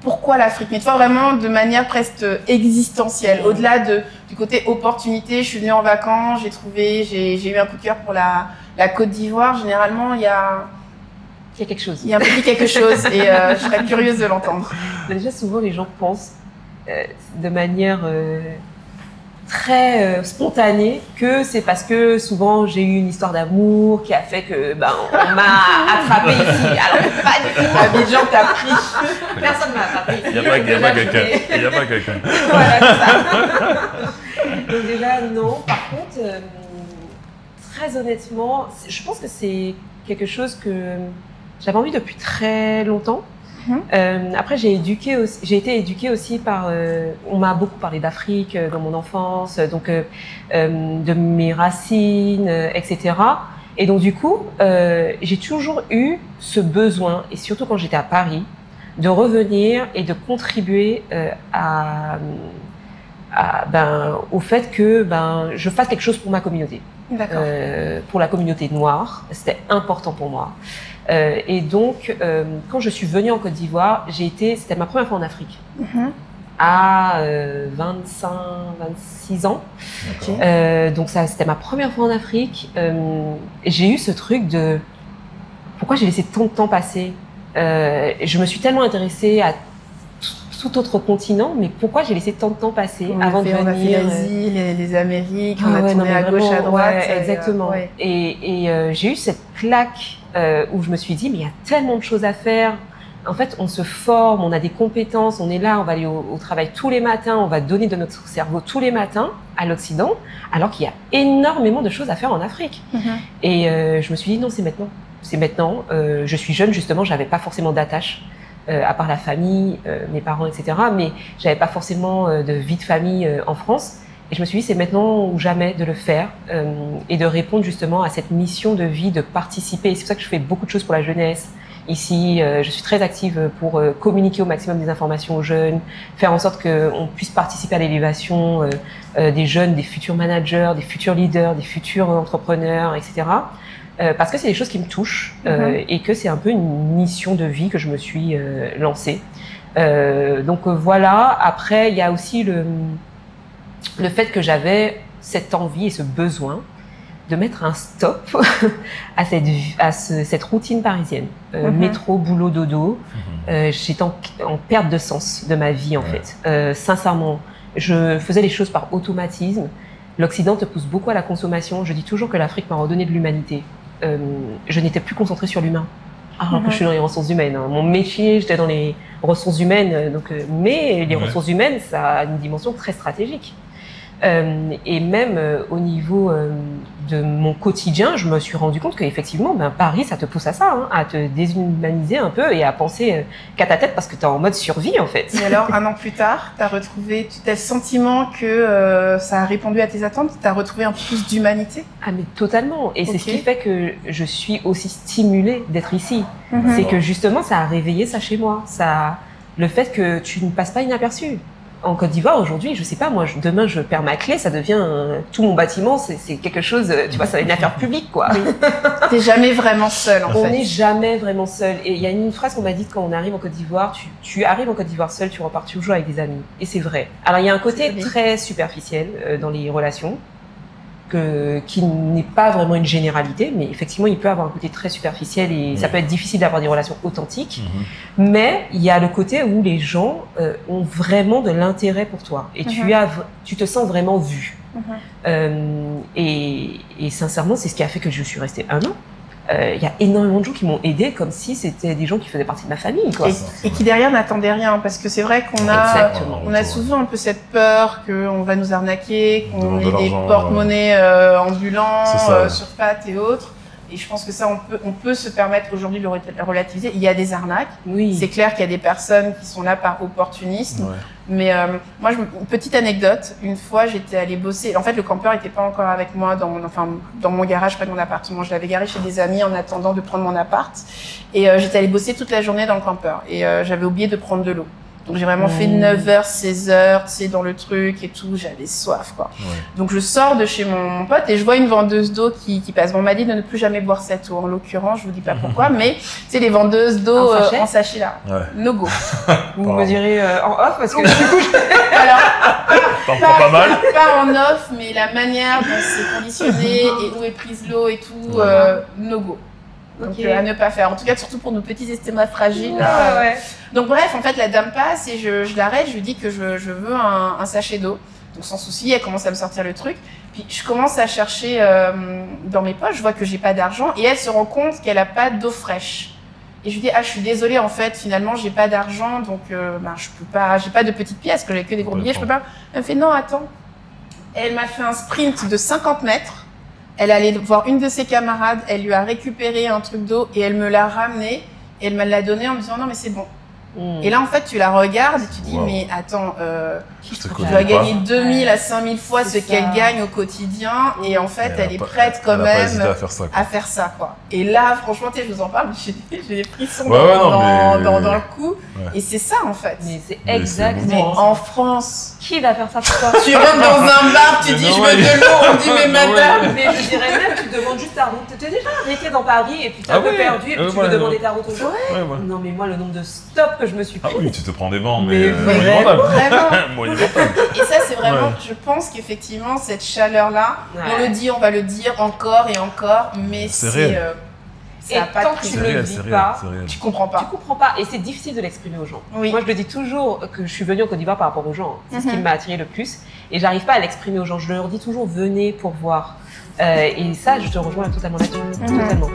pourquoi l'Afrique, mais toi vraiment de manière presque existentielle, au-delà du côté opportunité. Je suis venue en vacances, j'ai eu un coup de cœur pour la Côte d'Ivoire. Généralement, il y a quelque chose. Il y a un petit quelque chose et je serais curieuse de l'entendre. Déjà, souvent, les gens pensent de manière très spontanée que c'est parce que souvent j'ai eu une histoire d'amour qui a fait que on m'a attrapé ici. Alors pas du tout, Abidjan t'a pris. Personne ne m'a attrapé ici. Il n'y a pas quelqu'un. Voilà, c'est ça. Donc déjà, non. Par contre, très honnêtement, je pense que c'est quelque chose que j'avais envie depuis très longtemps. Après, j'ai été éduquée aussi par. On m'a beaucoup parlé d'Afrique dans mon enfance, donc de mes racines, etc. Et donc du coup, j'ai toujours eu ce besoin, et surtout quand j'étais à Paris, de revenir et de contribuer au fait que je fasse quelque chose pour ma communauté. D'accord. Pour la communauté noire, c'était important pour moi. Et donc, quand je suis venue en Côte d'Ivoire, c'était ma première fois en Afrique, à 26 ans. Okay. Donc ça, c'était ma première fois en Afrique. J'ai eu ce truc de pourquoi j'ai laissé tant de temps passer. Je me suis tellement intéressée à tout autre continent, mais pourquoi j'ai laissé tant de temps passer avant de venir. On a fait l'Asie, les Amériques, on a tourné à gauche, à droite. Ouais, exactement. Et j'ai eu cette claque où je me suis dit, mais il y a tellement de choses à faire. En fait, on se forme, on a des compétences, on est là, on va aller au travail tous les matins, on va donner de notre cerveau tous les matins à l'Occident, alors qu'il y a énormément de choses à faire en Afrique. Et je me suis dit, non, c'est maintenant. C'est maintenant. Je suis jeune, justement, j'avais pas forcément d'attache. À part la famille, mes parents, etc. Mais j'avais pas forcément de vie de famille en France. Et je me suis dit, c'est maintenant ou jamais de le faire et de répondre justement à cette mission de vie, de participer. Et c'est pour ça que je fais beaucoup de choses pour la jeunesse. Ici, je suis très active pour communiquer au maximum des informations aux jeunes, faire en sorte qu'on puisse participer à l'élévation des jeunes, des futurs managers, des futurs leaders, des futurs entrepreneurs, etc. Parce que c'est des choses qui me touchent et que c'est un peu une mission de vie que je me suis lancée. Donc voilà. Après, il y a aussi le fait que j'avais cette envie et ce besoin de mettre un stop à cette routine parisienne. Métro, boulot, dodo. J'étais en perte de sens de ma vie, en fait. Sincèrement, je faisais les choses par automatisme. L'Occident te pousse beaucoup à la consommation. Je dis toujours que l'Afrique m'a redonné de l'humanité. Je n'étais plus concentrée sur l'humain. Alors que je suis dans les ressources humaines. Mon métier, j'étais dans les ressources humaines. Mais les ressources humaines, ça a une dimension très stratégique. Et même au niveau de mon quotidien, je me suis rendu compte qu'effectivement, Paris, ça te pousse à ça, à te déshumaniser un peu et à penser qu'à ta tête parce que tu es en mode survie, en fait. Et alors, un an plus tard, tu as le sentiment que ça a répondu à tes attentes? Tu as retrouvé un peu plus d'humanité? Ah, mais totalement. Et c'est ce qui fait que je suis aussi stimulée d'être ici. C'est que justement, ça a réveillé ça chez moi. Le fait que tu ne passes pas inaperçu. En Côte d'Ivoire, aujourd'hui, je sais pas, moi, demain, je perds ma clé, ça devient tout mon bâtiment, c'est quelque chose, tu vois, ça une affaire publique, quoi. Oui. T'es jamais vraiment seul, en fait. On n'est jamais vraiment seul. Et il y a une phrase qu'on m'a dite quand on arrive en Côte d'Ivoire, tu arrives en Côte d'Ivoire seul, tu repars toujours avec des amis. Et c'est vrai. Alors, il y a un côté très superficiel dans les relations, qui n'est pas vraiment une généralité, mais effectivement, il peut avoir un côté très superficiel et ça peut être difficile d'avoir des relations authentiques. Mais il y a le côté où les gens ont vraiment de l'intérêt pour toi et tu te sens vraiment vu. Et sincèrement, c'est ce qui a fait que je suis restée 1 an. Il y a énormément de gens qui m'ont aidée comme si c'était des gens qui faisaient partie de ma famille, quoi. Et qui derrière n'attendaient rien, parce que c'est vrai qu'on a souvent un peu cette peur qu'on va nous arnaquer, qu'on ait des porte-monnaies ambulants, sur pattes et autres. Et je pense que ça, on peut se permettre aujourd'hui de le relativiser. Il y a des arnaques. Oui. C'est clair qu'il y a des personnes qui sont là par opportunisme. Mais moi, une petite anecdote. Une fois, j'étais allée bosser. En fait, le campeur n'était pas encore avec moi dans mon garage près de mon appartement. Je l'avais garé chez des amis en attendant de prendre mon appart. Et j'étais allée bosser toute la journée dans le campeur. Et j'avais oublié de prendre de l'eau. Donc j'ai vraiment fait 9h, 16h, tu sais, dans le truc et tout, j'avais soif, quoi. Donc je sors de chez mon pote et je vois une vendeuse d'eau qui passe. Bon, on m'a dit de ne plus jamais boire cette eau, en l'occurrence, je vous dis pas pourquoi, mais tu sais, les vendeuses d'eau en sachet là, no go. Vous me direz en off, parce que du coup, pas mal. Pas en off, mais la manière dont c'est conditionné et où est prise l'eau et tout, no go. Donc à ne pas faire. En tout cas, surtout pour nos petits estomacs fragiles. Donc bref, en fait, la dame passe et je l'arrête, je lui dis que je veux un sachet d'eau. Donc sans souci, elle commence à me sortir le truc. Puis je commence à chercher dans mes poches, je vois que j'ai pas d'argent et elle se rend compte qu'elle a pas d'eau fraîche. Et je lui dis je suis désolée, en fait, finalement j'ai pas d'argent, donc je peux pas, j'ai pas de petites pièces, que j'ai que des gros billets, je peux pas. Elle me fait non, attends. Et elle m'a fait un sprint de 50 mètres. Elle allait voir une de ses camarades, elle lui a récupéré un truc d'eau et elle me l'a ramené et elle me l'a donné en me disant non mais c'est bon. Et là en fait tu la regardes et tu dis mais attends, tu dois gagner 2000 à 5000 fois ce qu'elle gagne au quotidien et en fait elle est prête quand même à faire ça quoi. Et là franchement je vous en parle, j'ai des frissons dans le cou et c'est ça en fait. Mais c'est exactement. Mais en France, qui va faire ça pour toi? Tu rentres dans un bar, tu dis je veux de l'eau, on dit mais madame. Mais je dirais même tu demandes juste ta route. T'es déjà arrêté dans Paris et puis t'es un peu perdu et puis tu veux demander ta route aux gens. Non mais moi le nombre de stops que je me suis pris. Ah oui, tu te prends des vents, mais monumental. Monumental. Et ça, c'est vraiment, je pense qu'effectivement, cette chaleur-là, on le dit, on va le dire encore et encore, mais c'est et tant que tu ne le vis pas, tu comprends pas. Tu comprends pas. Et c'est difficile de l'exprimer aux gens. Oui. Moi, je le dis toujours que je suis venue en Côte d'Ivoire par rapport aux gens. C'est ce qui m'a attiré le plus. Et j'arrive pas à l'exprimer aux gens. Je leur dis toujours, venez pour voir. Et ça, je te rejoins totalement là-dessus. Totalement.